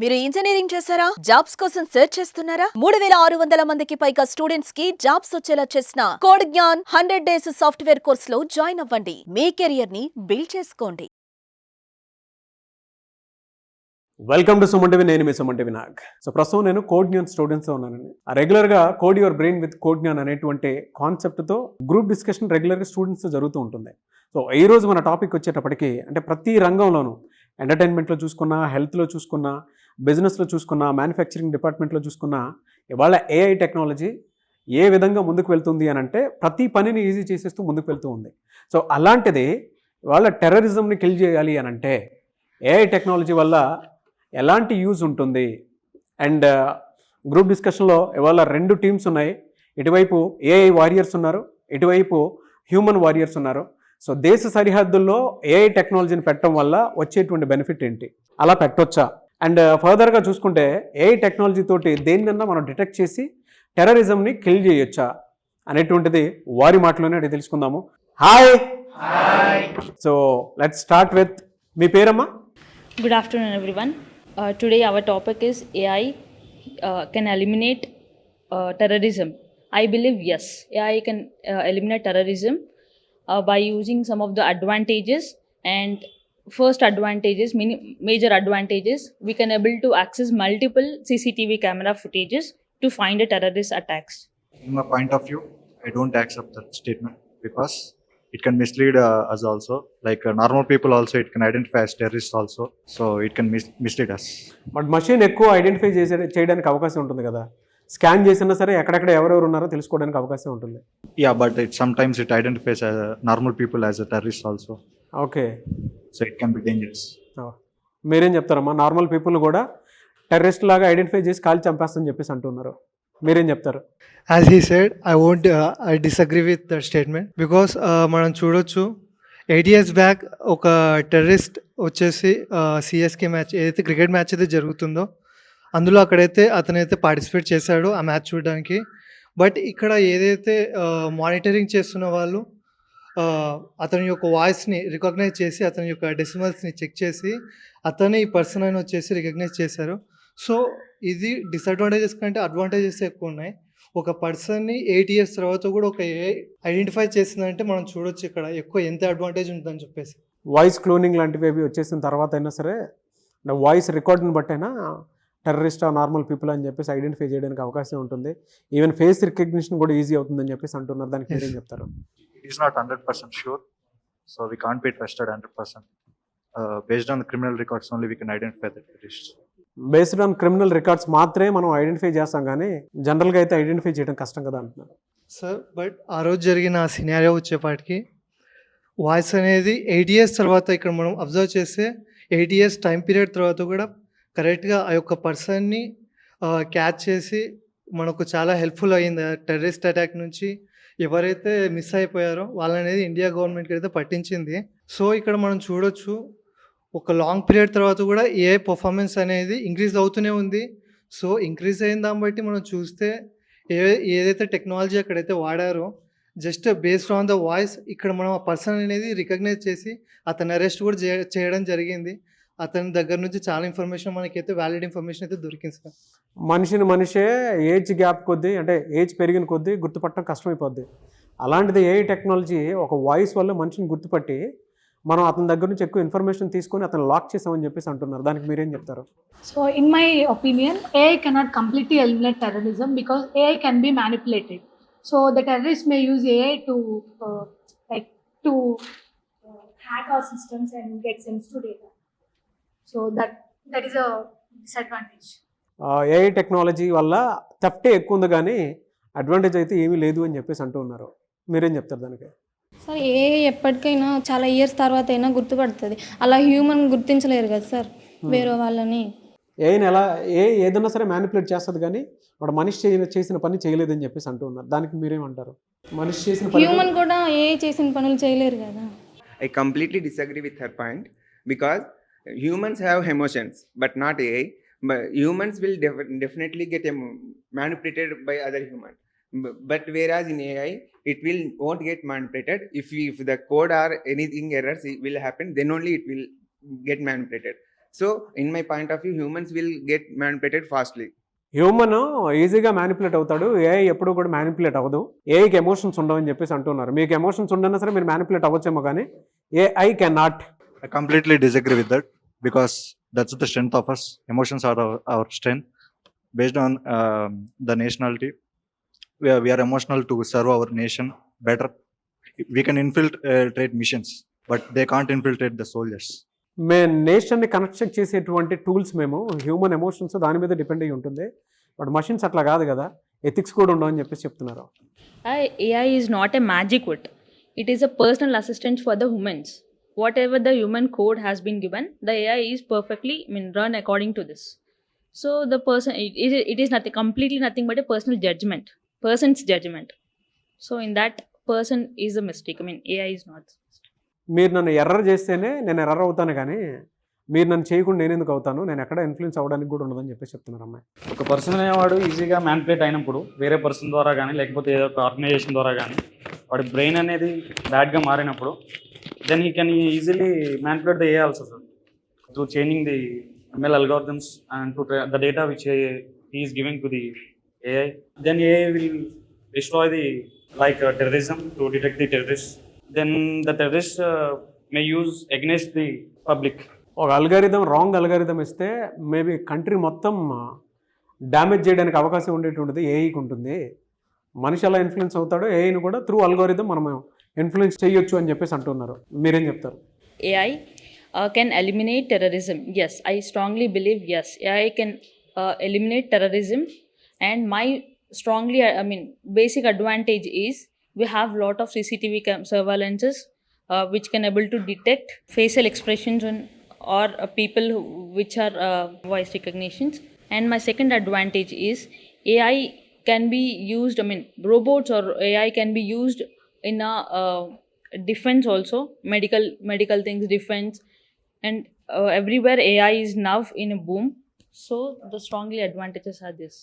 మీరు ఇంజనీరింగ్ చేశారా? జాబ్స్ కోసం సెర్చ్ చేస్తున్నారా? 3600 మందికి పైగా స్టూడెంట్స్ కి జాబ్స్ వచ్చేలా చేసిన code Gyan 100 days software course లో జాయిన్ అవ్వండి. మీ కెరియర్ ని బిల్డ్ చేసుకోండి. Welcome to Suman TV. నేను మీ సుమన్ టీవీ నాగ్. సో ప్రస్తుతం నేను కోడ్ జ్ఞాన్ స్టూడెంట్స్ ఉన్నానండి. రెగ్యులర్గా code your brain with code Gyan అనేటువంటి కాన్సెప్ట్తో గ్రూప్ డిస్కషన్ రెగ్యులర్గా స్టూడెంట్స్ జరుగుతూ ఉంటుంది. సో ఈ రోజు మన టాపిక్ వచ్చేటప్పటికి అంటే ప్రతి రంగంలోనూ ఎంటర్టైన్మెంట్లో చూసుకున్నా, హెల్త్లో చూసుకున్నా, బిజినెస్లో చూసుకున్నా, మ్యానుఫ్యాక్చరింగ్ డిపార్ట్మెంట్లో చూసుకున్నా, ఇవాళ ఏఐ టెక్నాలజీ ఏ విధంగా ముందుకు వెళ్తుంది అని అంటే ప్రతి పనిని ఈజీ చేసేస్తూ ముందుకు వెళ్తూ ఉంది. సో అలాంటిది ఇవాళ టెర్రరిజంని కిల్ చేయాలి అని అంటే ఏఐ టెక్నాలజీ వల్ల ఎలాంటి యూజ్ ఉంటుంది. అండ్ గ్రూప్ డిస్కషన్లో ఇవాళ 2 టీమ్స్ ఉన్నాయి. ఇటువైపు ఏఐ వారియర్స్ ఉన్నారు, ఇటువైపు హ్యూమన్ వారియర్స్ ఉన్నారు. సో దేశ సరిహద్దుల్లో ఏఐ టెక్నాలజీని పెట్టడం వల్ల వచ్చేటువంటి బెనిఫిట్ ఏంటి, అలా పెట్టొచ్చా, అండ్ ఫర్దర్గా చూసుకుంటే ఏఐ టెక్నాలజీ తోటి దేన్నన్నా మనం డిటెక్ట్ చేసి టెర్రరిజంని కిల్ చేయొచ్చా అనేటువంటిది వారి మాటలోనే అడిగి తెలుసుకుందాము. Hi. So let's start with మీ పేరమ్మా? Good afternoon, everyone. Today our topic is AI can eliminate terrorism. I believe yes, AI can eliminate terrorism by using some of the advantages. And first advantages, major advantages, we can able to access multiple CCTV camera footages to find a terrorist attacks. In my point of view, I don't accept that statement because it can mislead us also. Like normal people also, it can identify as terrorists also. So it can mislead us. But machine ఎక్కువ identify చేయడానికి అవకాశం ఉంటుంది కదా. Scan చేసినా సరే ఎక్కడెక్కడ ఎవరెవరు ఉన్నారో తెలుసుకోవడానికి అవకాశం ఉంటుంది. Yeah, but sometimes it identifies normal people as a terrorist also. Okay, So it can be dangerous. మీరేం చెప్తారమ్మా? నార్మల్ పీపుల్ కూడా టెర్రరిస్ట్ లాగా ఐడెంటిఫై చేసి కాల్ చంపేస్తని చెప్పేసి అంటున్నారు. మీరేం చెప్తారు? As he said, I disagree with that statement because మనం చూడొచ్చు 8 years బ్యాక్ ఒక టెర్రరిస్ట్ వచ్చేసి సిఎస్కే మ్యాచ్ ఏదైతే క్రికెట్ మ్యాచ్ అయితే జరుగుతుందో అందులో అతనైతే పార్టిసిపేట్ చేశాడు ఆ మ్యాచ్ చూడడానికి. బట్ ఇక్కడ ఏదైతే మానిటరింగ్ చేస్తున్న వాళ్ళు అతని యొక్క వాయిస్ని రికగ్నైజ్ చేసి అతని యొక్క డెసిమల్స్ని చెక్ చేసి అతని ఈ పర్సన్ అని వచ్చేసి రికగ్నైజ్ చేశారు. సో ఇది డిసడ్వాంటేజెస్ కంటే అడ్వాంటేజెస్ ఎక్కువ ఉన్నాయి. ఒక పర్సన్ని 8 years తర్వాత కూడా ఒక ఐడెంటిఫై చేసిందంటే మనం చూడొచ్చు ఇక్కడ ఎక్కువ ఎంత అడ్వాంటేజ్ ఉంటుందని చెప్పేసి. వాయిస్ క్లోనింగ్ లాంటివి అవి వచ్చేసిన తర్వాత అయినా సరే వాయిస్ రికార్డుని బట్టైనా టెర్రరిస్ట్ నార్మల్ పీపుల్ అని చెప్పేసి ఐడెంటిఫై చేయడానికి అవకాశం ఉంటుంది. ఈవెన్ ఫేస్ రికగ్నిషన్ కూడా ఈజీ అవుతుందని చెప్పేసి అంటున్నారు. దానికి మీరేం చెప్తారు? It is not 100% sure. So we can't be trusted 100%. Based on the criminal records only we can identify the terrorists. Based on criminal records మాత్రమే మనం ఐడెంటిఫై చేస్తాం, కానీ జనరల్గా అయితే ఐడెంటిఫై చేయడం కష్టం కదా అంటున్నారు. సార్ బట్ ఆ రోజు జరిగిన ఆ సినారియో వచ్చేపాటికి వాయిస్ అనేది 8 years తర్వాత ఇక్కడ మనం అబ్జర్వ్ చేస్తే 8 years టైం పీరియడ్ తర్వాత కూడా కరెక్ట్గా ఆ యొక్క పర్సన్ని క్యాచ్ చేసి మనకు చాలా హెల్ప్ఫుల్ అయ్యింది. టెర్రరిస్ట్ అటాక్ నుంచి ఎవరైతే మిస్ అయిపోయారో వాళ్ళనేది ఇండియా గవర్నమెంట్కి అయితే పట్టించింది. సో ఇక్కడ మనం చూడొచ్చు ఒక లాంగ్ పీరియడ్ తర్వాత కూడా ఏ పర్ఫార్మెన్స్ అనేది ఇంక్రీజ్ అవుతూనే ఉంది. సో ఇంక్రీజ్ అయిన దాన్ని బట్టి మనం చూస్తే ఏదైతే టెక్నాలజీ అక్కడైతే వాడారో just based on the voice ఇక్కడ మనం ఆ పర్సన్ అనేది రికగ్నైజ్ చేసి అతని అరెస్ట్ కూడా చేయడం జరిగింది. అతని దగ్గర నుంచి చాలా ఇన్ఫర్మేషన్ మనకైతే వ్యాలిడ్ ఇన్ఫర్మేషన్ అయితే దొరికింది సార్. మనిషే ఏజ్ గ్యాప్ కొద్దీ అంటే ఏజ్ పెరిగిన కొద్దీ గుర్తుపట్టడం కష్టమైపోద్ది. అలాంటిది ఏఐ టెక్నాలజీ ఒక వాయిస్ వల్ల మనిషిని గుర్తుపట్టి మనం అతని దగ్గర నుంచి ఎక్కువ ఇన్ఫర్మేషన్ తీసుకొని అతను లాక్ చేసామని చెప్పేసి అంటున్నారు. దానికి మీరేం చెప్తారు? So in my opinion, AI cannot completely eliminate terrorism because AI can be manipulated. So the terrorists may use AI to hack our systems and get sensitive data. So that is a disadvantage. AI technology వల్ల థెఫ్టే ఎక్కువ ఉంది, కానీ advantage అయితే ఏమీ లేదు అని చెప్పేసి అంటూ ఉన్నారు. మీరేం చెప్తారు దానికి? సార్ ఏఐ ఎప్పటికైనా చాలా ఇయర్స్ తర్వాత అయినా గుర్తుపడుతుంది. అలా హ్యూమన్ గుర్తించలేరు కదా సార్ వేరే వాళ్ళని. ఏఐని ఏదైనా సరే మ్యానిపులేట్ చేస్తుంది, కానీ వాడు మనిషి చేసిన పని చేయలేదని చెప్పేసి అంటూ ఉన్నారు. దానికి మీరేమంటారు? మనిషి చేసిన పని హ్యూమన్ కూడా ఏఐ చేసిన పనులు చేయలేరు కదా. I completely disagree with her point because humans have emotions but not AI. But humans will definitely get manipulated by other humans. But whereas in AI, it won't get manipulated. If the code or anything errors will happen, then only it will get manipulated. So in my point of view, humans will get manipulated fastly. Human ఈజీగా manipulate అవుతాడు, AI ఎప్పుడు కూడా manipulate అవ్వదు. ఏఐకి emotions ఉండవని చెప్పేసి అంటున్నారు. మీకు emotions ఉండన్నా సరే మీరు మ్యానిపులేట్ అవ్వచ్చేమో కానీ AI can not. I completely disagree with that because that's the strength of us. Emotions are our strength. Based on the nationality, we are emotional to serve our nation better. We can infiltrate missions, but they can't infiltrate the soldiers. నేషన్ని connect చేసేటువంటి tools మేము human emotions దాని మీద depend అయ్యి ఉంటుంది. But machines అట్లా కాదు కదా, ఎథిక్స్ కూడా ఉండవని చెప్పేసి చెప్తున్నారు. AI is not a magic word. It is a personal assistant for the humans. Whatever the human code has been given, the AI is perfectly run according to this. So the person, it is nothing, completely nothing but a person's judgment. So in that, person is a mistake. AI is not. మీరు నన్ను error చేస్తేనే నేను error అవుతాను, కానీ మీరు నన్ను చేయకుండా నేను ఎందుకు అవుతాను, నేను ఎక్కడ ఇన్ఫ్లుయెన్స్ అవ్వడానికి కూడా ఉండదని చెప్పేసి చెప్తున్నారు అమ్మాయి. ఒక పర్సన్ అనేవాడు ఈజీగా మ్యానిపులేట్ అయినప్పుడు వేరే పర్సన్ ద్వారా కానీ లేకపోతే ఏదో ఒక ఆర్గనైజేషన్ ద్వారా కానీ వాడి బ్రెయిన్ అనేది బ్యాడ్గా మారినప్పుడు then he can easily manipulate the AI also sir through changing the ML algorithms and to the data which he is giving to the AI. Then AI will destroy the terrorism to detect the terrorists. Then the terrorists may use against the public. ఒక algorithm wrong algorithm ఇస్తే maybe country మొత్తం damage చేయడానికి అవకాశం ఉండేటువంటిది ఏఐకి ఉంటుంది. మనిషి ఎలా influence అవుతాడో ఏఐని కూడా త్రూ అల్గారిథం మనం ఇన్ఫ్లుయెన్స్ చేయొచ్చు అని చెప్పేసి అంటున్నారు. మీరేం చెప్తారు? AI can eliminate terrorism. Yes, I strongly believe yes. AI can eliminate terrorism, and my basic advantage is we have lot of CCTV surveillances which can able to detect facial expressions or people which are voice recognitions. And my second advantage is AI can be used. Robots or AI can be used in a defense also, medical things, defense, and everywhere AI is now in a boom. So the strongly advantages are this.